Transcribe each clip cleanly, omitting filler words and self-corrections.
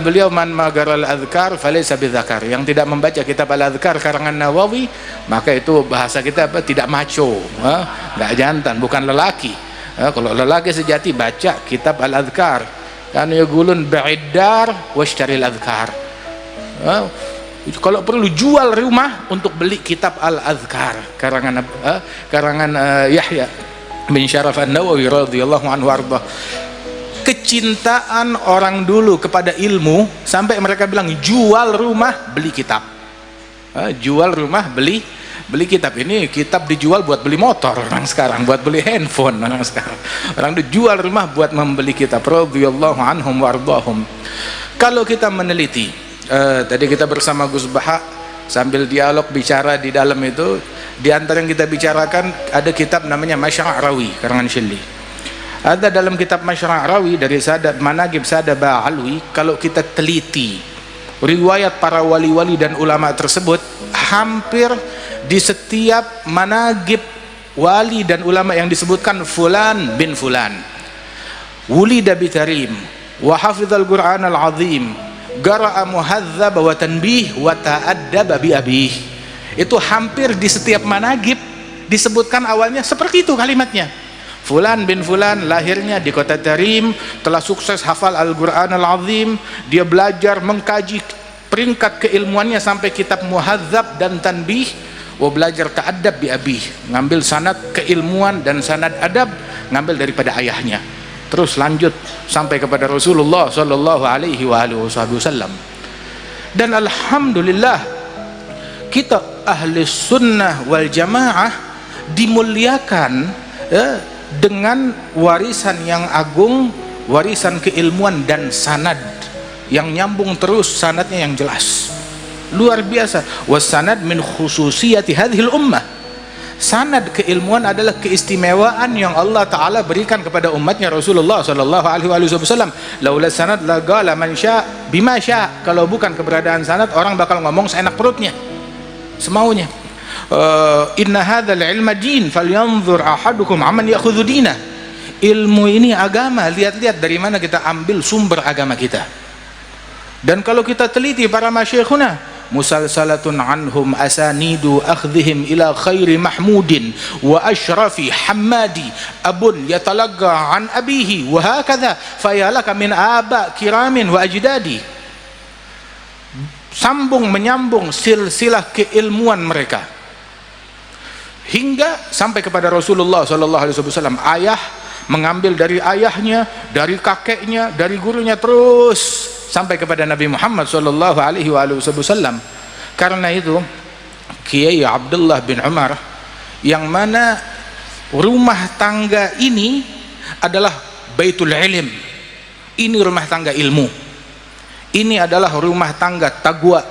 beliau, man magaral adhkar falaysa bidzakar, yang tidak membaca kitab al-adhkar karangan Nawawi, maka itu bahasa kita apa, tidak maco, nggak jantan, bukan lelaki. Kalau lelaki sejati baca kitab al-adhkar, kan yaqulun ba'iddar washtaril adhkar. Kalau perlu jual rumah untuk beli kitab al-adhkar karangan Yahya bin Syaraf an-Nawawi radhiyallahu anhu arda. Kecintaan orang dulu kepada ilmu sampai mereka bilang jual rumah beli kitab. Jual rumah beli kitab. Ini kitab dijual buat beli motor orang sekarang, buat beli handphone orang sekarang. Orang dijual rumah buat membeli kitab radhiyallahu anhum wardahum. Kalau kita meneliti, tadi kita bersama Gus Baha sambil dialog bicara di dalam itu, di antara yang kita bicarakan ada kitab namanya Masy'arawi karangan Syilli. Ada dalam kitab Masy'arawi dari Sadat Manaqib Sadat Ba'alwi, kalau kita teliti riwayat para wali-wali dan ulama tersebut, hampir di setiap manaqib wali dan ulama yang disebutkan fulan bin fulan wulida bitarim wa hafizal Qur'an al-azim qara'a muhadzab wa tanbih wa ta'addaba bi abih. Itu hampir di setiap manaqib disebutkan awalnya seperti itu kalimatnya. Fulan bin fulan lahirnya di kota Tarim, telah sukses hafal Al-Quran Al-Azim, dia belajar mengkaji peringkat keilmuannya sampai kitab muhadzab dan tanbih, belajar ta'addab bi abih, ngambil sanad keilmuan dan sanad adab ngambil daripada ayahnya, terus lanjut sampai kepada Rasulullah sallallahu alaihi wasallam. Dan alhamdulillah kita ahli sunnah wal jamaah dimuliakan dengan warisan yang agung, warisan keilmuan dan sanad yang nyambung terus, sanadnya yang jelas luar biasa. Wasanad min khususiyati hadhil ummah. Sanad keilmuan adalah keistimewaan yang Allah Ta'ala berikan kepada umatnya Rasulullah sallallahu alaihi wasallam. Laula sanad la qala man sya' bima sya'. Kalau bukan keberadaan sanad, orang bakal ngomong seenak perutnya, semaunya. Inna hadzal ilma din falyanzur ahadukum amman ya'khudhu dinah. Ilmu ini agama, lihat-lihat dari mana kita ambil sumber agama kita. Dan kalau kita teliti para masyayikhuna, musalsalatun anhum asanidu akhdhihim ila khairi mahmudin wa ashrafi hammadi abun yatalagga an abihi wa hakadha fayalaka min aba kiramin wa ajdadi. Sambung menyambung silsilah keilmuan mereka hingga sampai kepada Rasulullah sallallahu alaihi wasallam. Ayah mengambil dari ayahnya, dari kakeknya, dari gurunya, terus sampai kepada Nabi Muhammad sallallahu alaihi wasallam. Karena itu Kiai Abdullah bin Umar, yang mana rumah tangga ini adalah baitul ilm, ini rumah tangga ilmu, ini adalah rumah tangga taqwa,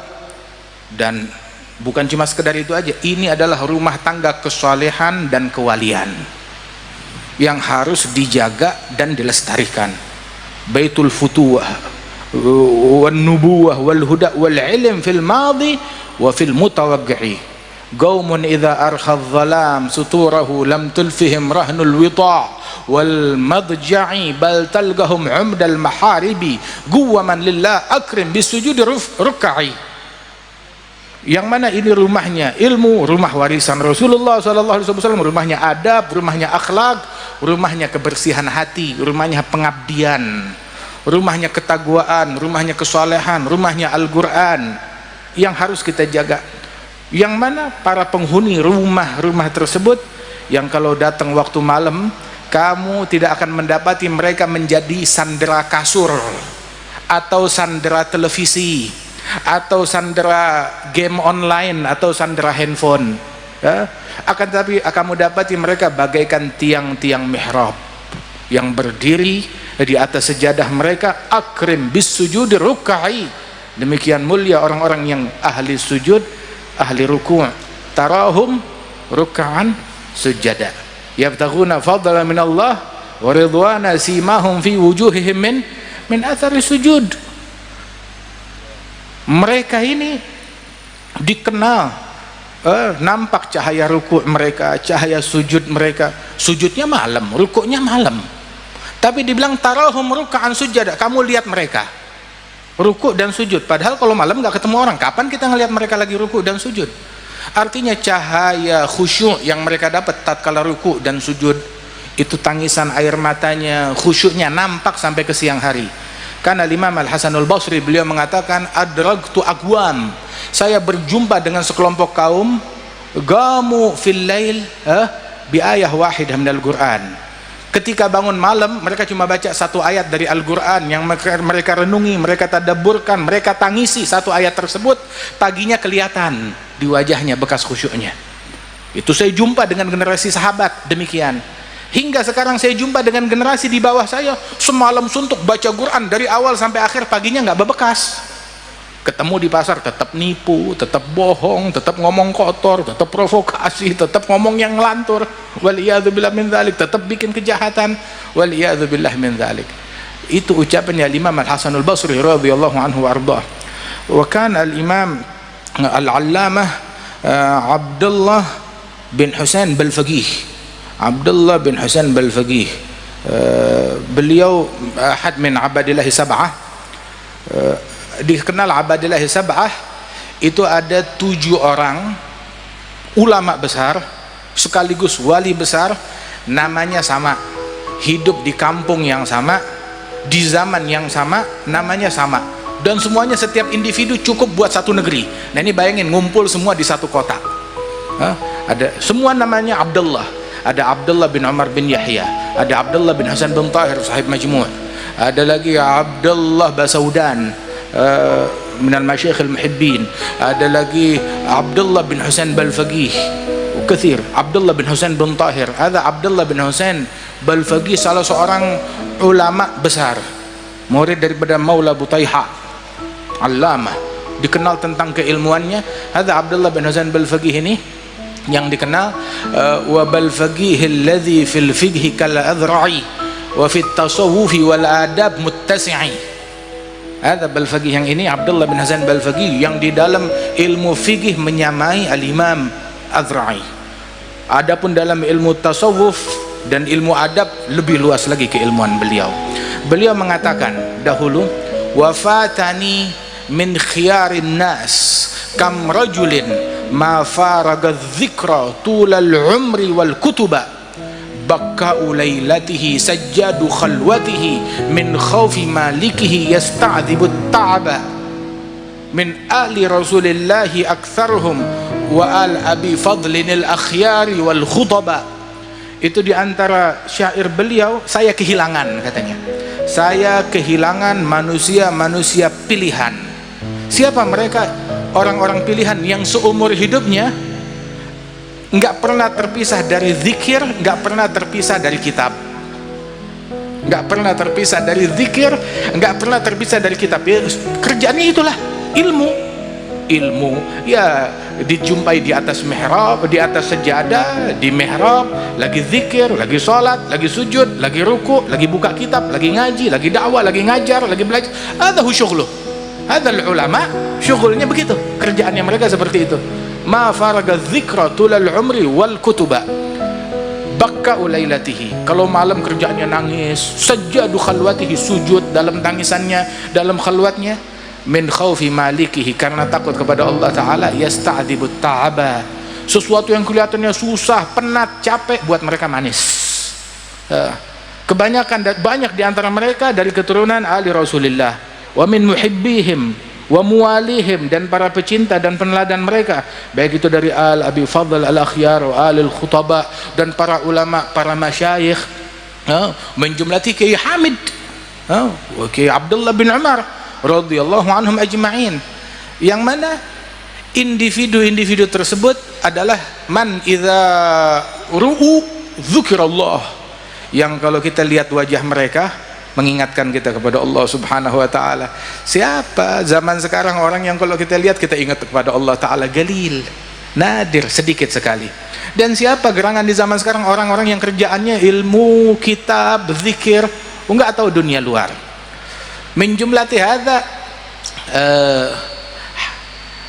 dan bukan cuma sekedar itu aja, ini adalah rumah tangga kesalehan dan kewalian yang harus dijaga dan dilestarikan. Baitul futuwah wan nubuwah wal huda wal ilm fil madi wa fil mutawaqqi'i. Qaumun idza arkha adh-dhalam suturahu lam tulfihim rahnul wita' wal madja'i bal talgahum 'umdal maharibi guwaman lillah akrim bisujudi ruk'i. Yang mana ini rumahnya ilmu, rumah warisan Rasulullah SAW, rumahnya adab, rumahnya akhlak, rumahnya kebersihan hati, rumahnya pengabdian, rumahnya ketagwaan, rumahnya kesalehan, rumahnya Al-Quran yang harus kita jaga. Yang mana para penghuni rumah-rumah tersebut, yang kalau datang waktu malam, kamu tidak akan mendapati mereka menjadi sandera kasur atau sandera televisi atau sandera game online atau sandera handphone, akan tetapi kamu dapati mereka bagaikan tiang-tiang mihrab yang berdiri di atas sejadah mereka, akrim bis sujud ruk'i. Demikian mulia orang-orang yang ahli sujud, ahli ruku', tarahum ruk'an sujada yabtaghuna fadlan min Allah wa ridwana simahum fi wujuhihim min athari sujud. Mereka ini dikenal nampak cahaya ruku' mereka, cahaya sujud mereka. Sujudnya malam, rukuknya malam, tapi dibilang tarahum ruk'an sujada. Kamu lihat mereka ruku dan sujud. Padahal kalau malam nggak ketemu orang, kapan kita ngelihat mereka lagi ruku dan sujud? Artinya cahaya khusyuk yang mereka dapat tatkala ruku dan sujud itu, tangisan air matanya, khusyuknya nampak sampai ke siang hari. Karena Imam Al-Hasanul Basri beliau mengatakan, adragtu aqwam, saya berjumpa dengan sekelompok kaum, gamu fil lail bi ayah wahidah minal Qur'an. Ketika bangun malam mereka cuma baca satu ayat dari Al-Quran yang mereka renungi, mereka tadabburkan, mereka tangisi satu ayat tersebut. Paginya kelihatan di wajahnya bekas khusyuknya. Itu saya jumpa dengan generasi sahabat demikian. Hingga sekarang saya jumpa dengan generasi di bawah saya, semalam suntuk baca Quran dari awal sampai akhir, paginya nggak bebekas. Ketemu di pasar tetap nipu, tetap bohong, tetap ngomong kotor, tetap provokasi, tetap ngomong yang ngelantur, waliyadzubillah min dzalik, tetap bikin kejahatan, waliyadzubillah min dzalik. Itu ucapannya Imam Al-Hasanul Basri radhiyallahu anhu wa ardhah. Wa kana al-Imam Al-Allamah Abdullah bin Husain Balfaqih, Abdullah bin Husain Balfaqih, beliau ahad min abadillah sab'ah, dikenal abadillah sab'ah. Itu ada 7 orang ulama besar sekaligus wali besar, namanya sama, hidup di kampung yang sama, di zaman yang sama, namanya sama, dan semuanya setiap individu cukup buat satu negeri. Nah ini bayangin, ngumpul semua di satu kota. Ada semua namanya Abdullah, ada Abdullah bin Umar bin Yahya, ada Abdullah bin Hasan bin Tahir sahib Majmu', ada lagi Abdullah Basaudan minal masyayikh al-muhibbin, ada lagi Abdullah bin Husain Balfaqih, kathir, Abdullah bin Husain bin Tahir. Ada Abdullah bin Husain Balfaqih, salah seorang ulama besar, murid daripada Maula Butaiha, allamah, dikenal tentang keilmuannya. Ada Abdullah bin Husain Balfaqih ini yang dikenal wa Balfaqih alladhi fil fiqhi kal adhra'i wa fit tasawufi wal adab muttasi'i. Ada Balfaqih yang ini, Abdullah bin Hasan Balfaqih, yang di dalam ilmu fikih menyamai al-Imam Adhra'i. Adapun dalam ilmu tasawuf dan ilmu adab lebih luas lagi keilmuan beliau. Beliau mengatakan dahulu, wafatani min khiyarin nas kam rajulin ma faraga dzikra tulal umri wal kutuba bakka'u laylatihi sajjadu khalwatihi min khawfi malikihi yasta'dhibu ta'aba min ahli rasulillahi aktsaruhum wa al abi fadlin al akhyari wal khutaba. Itu diantara syair beliau, saya kehilangan, katanya, saya kehilangan manusia-manusia pilihan. Siapa mereka? Orang-orang pilihan yang seumur hidupnya nggak pernah terpisah dari zikir, nggak pernah terpisah dari kitab, nggak pernah terpisah dari zikir, nggak pernah terpisah dari kitab. Ya, kerjaannya itulah ilmu ya, dijumpai di atas mihrab, di atas sejadah, di mihrab, lagi zikir, lagi sholat, lagi sujud, lagi ruku, lagi buka kitab, lagi ngaji, lagi dakwah, lagi ngajar, lagi belajar. Ada syughluh, ada ulama syughulnya begitu, kerjaannya mereka seperti itu. Ma faraga dzikra tulal umri wal kutuba bakka'u lailatihi, kalau malam kerjaannya nangis, sajjadu khalwatihi, sujud dalam tangisannya, dalam khalwatnya, min khaufi malikihi, karena takut kepada Allah Ta'ala, yasta'dibut ta'aba, sesuatu yang kelihatannya susah, penat, capek, buat mereka manis. Kebanyakan, banyak diantara mereka dari keturunan ahli Rasulullah, wa min muhibbihim wa muwalihim, dan para pecinta dan peneladan mereka, baik itu dari al abi fadl al akhyar wa al khutaba, dan para ulama, para masyayikh, menjumlati Kiai Hamid, Kiai Abdullah bin Umar radhiyallahu anhum ajma'in, yang mana individu-individu tersebut adalah man idza ru'u dzikrullah, yang kalau kita lihat wajah mereka mengingatkan kita kepada Allah Subhanahu wa ta'ala. Siapa zaman sekarang orang yang kalau kita lihat kita ingat kepada Allah Ta'ala? Galil, nadir, sedikit sekali. Dan siapa gerangan di zaman sekarang? Orang-orang yang kerjaannya ilmu, kitab, zikir, enggak tahu dunia luar. Min jumlati hadza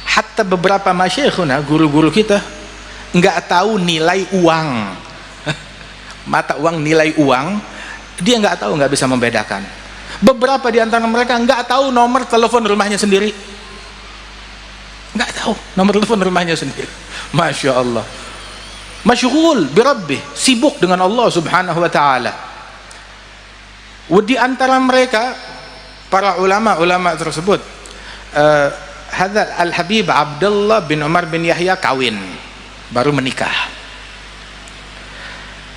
hatta beberapa masyayikhuna, guru-guru kita, enggak tahu nilai uang. Mata uang, nilai uang dia nggak tahu, nggak bisa membedakan. Beberapa di antara mereka nggak tahu nomor telepon rumahnya sendiri, nggak tahu nomor telepon rumahnya sendiri. Masya Allah, masyghul bi rabbih, sibuk dengan Allah subhanahu wa ta'ala. Di antara mereka para ulama tersebut, hadza Al-Habib Abdullah bin Umar bin Yahya kawin, baru menikah.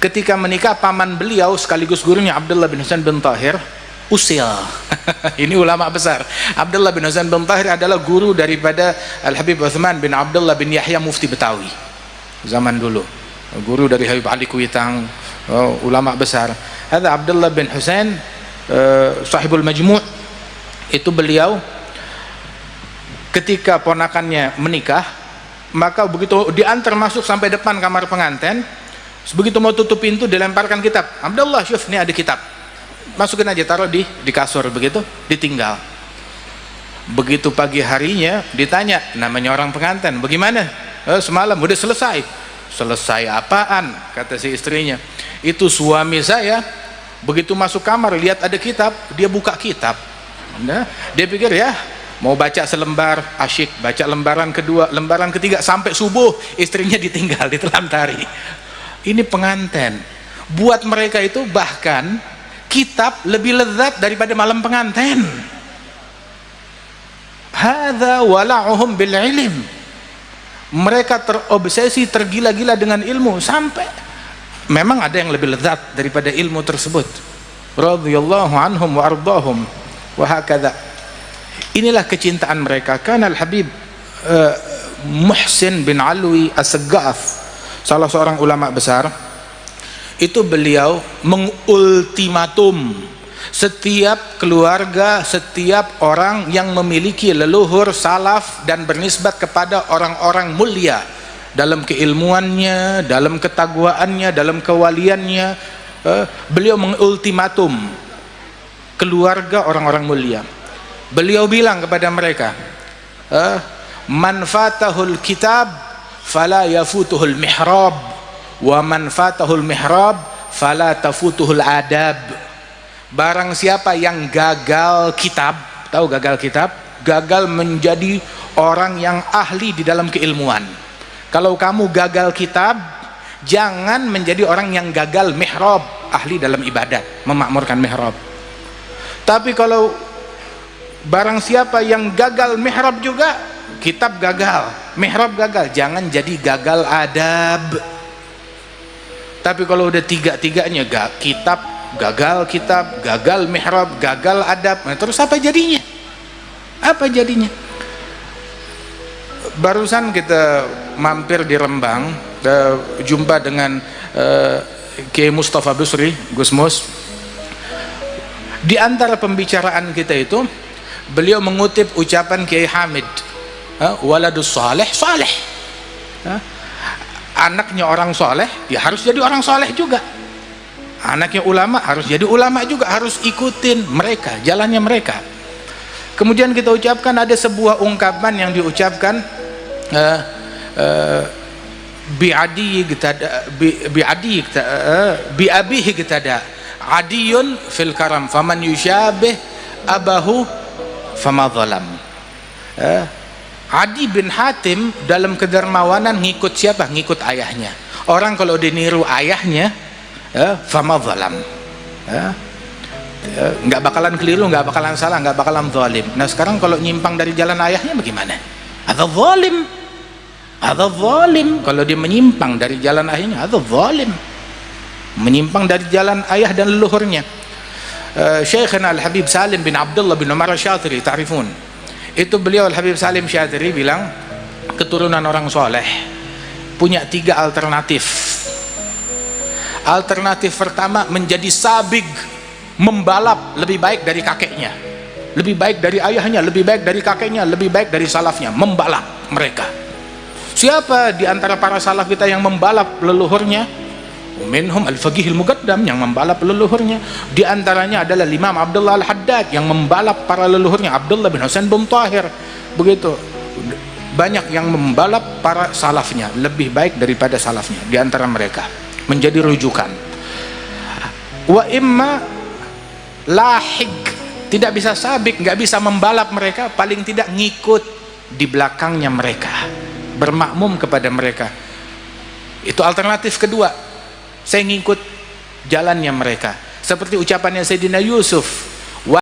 Ketika menikah, paman beliau sekaligus gurunya Abdullah bin Husain bin Tahir usil. Ini ulama besar. Abdullah bin Husain bin Tahir adalah guru daripada Al-Habib Uthman bin Abdullah bin Yahya mufti Betawi zaman dulu, guru dari Habib Ali Kuitang, ulama besar. Ada Abdullah bin Husain sahibul majmu', itu beliau ketika ponakannya menikah, maka begitu diantar masuk sampai depan kamar pengantin, begitu mau tutup pintu dilemparkan kitab. Abdullah, syuf, ini ada kitab, masukin aja, taruh di kasur, begitu ditinggal. Begitu pagi harinya ditanya, namanya orang pengantin, bagaimana? Semalam udah selesai. Selesai apaan? Kata si istrinya, itu suami saya begitu masuk kamar lihat ada kitab, dia buka kitab. Nah, dia pikir ya mau baca selembar, asyik, baca lembaran kedua, lembaran ketiga, sampai subuh istrinya ditinggal, diterlantari. Ini pengantin. Buat mereka itu bahkan kitab lebih lezat daripada malam pengantin. Hadza wala'uhum bil ilm. Mereka terobsesi, tergila-gila dengan ilmu, sampai memang ada yang lebih lezat daripada ilmu tersebut. Radhiyallahu anhum wa ardahum wa hakadha. Inilah kecintaan mereka. Kana Al-Habib Muhsin bin Alwi As-Saggaf, salah seorang ulama besar, itu beliau mengultimatum setiap keluarga, setiap orang yang memiliki leluhur salaf dan bernisbat kepada orang-orang mulia dalam keilmuannya, dalam ketagwaannya, dalam kewaliannya. Beliau mengultimatum keluarga orang-orang mulia. Beliau bilang kepada mereka, man fatahul kitab fala yafutuhul mihrab, wa man fatahul mihrab fala tafutuhul adab. Barang siapa yang gagal kitab, tahu gagal kitab? Gagal menjadi orang yang ahli di dalam keilmuan. Kalau kamu gagal kitab, jangan menjadi orang yang gagal mihrab, ahli dalam ibadat, memakmurkan mihrab. Tapi kalau barang siapa yang gagal mihrab juga, kitab gagal, mihrab gagal, jangan jadi gagal adab. Tapi kalau udah tiga-tiganya, kitab gagal, kitab gagal, mihrab gagal, adab, nah, terus apa jadinya? Apa jadinya? Barusan kita mampir di Rembang, jumpa dengan Kiai Mustafa Busri, Gus Mus. Di antara pembicaraan kita itu, beliau mengutip ucapan Kiai Hamid, waladus saleh saleh, anaknya orang soleh ya harus jadi orang soleh juga, anaknya ulama harus jadi ulama juga, harus ikutin mereka, jalannya mereka. Kemudian kita ucapkan, ada sebuah ungkapan yang diucapkan bi'adi bi'abihi gitada adiyun fil karam faman yusyabih abahu fama zalam. Adi bin Hatim dalam kedermawanan ngikut siapa? Ngikut ayahnya. Orang kalau diniru ayahnya, fama zalam, nggak bakalan keliru, nggak bakalan salah, nggak bakalan zalim. Nah sekarang kalau nyimpang dari jalan ayahnya bagaimana? Ada zalim, ada zalim. Kalau dia menyimpang dari jalan ayahnya, ada zalim, menyimpang dari jalan ayah dan leluhurnya. Syekhna Al-Habib Salim bin Abdullah bin Umar Syatiri, ta'rifun, itu beliau Al-Habib Salim Syatiri bilang, keturunan orang soleh punya 3 alternatif. Alternatif pertama, menjadi sabig, membalap, lebih baik dari kakeknya, lebih baik dari ayahnya, lebih baik dari kakeknya, lebih baik dari salafnya, membalap mereka. Siapa di antara para salaf kita yang membalap leluhurnya? Minhum al-faqihil muqaddam, yang membalap leluhurnya. Di antaranya adalah Imam Abdullah Al-Haddad, yang membalap para leluhurnya, Abdullah bin Husain bin Tahir. Begitu banyak yang membalap para salafnya, lebih baik daripada salafnya di antara mereka, menjadi rujukan. Wa imma lahik tidak bisa sabik, nggak bisa membalap mereka, paling tidak ngikut di belakangnya mereka, bermakmum kepada mereka. Itu alternatif kedua, saya ngikut jalannya mereka. Seperti ucapannya Sayyidina Yusuf,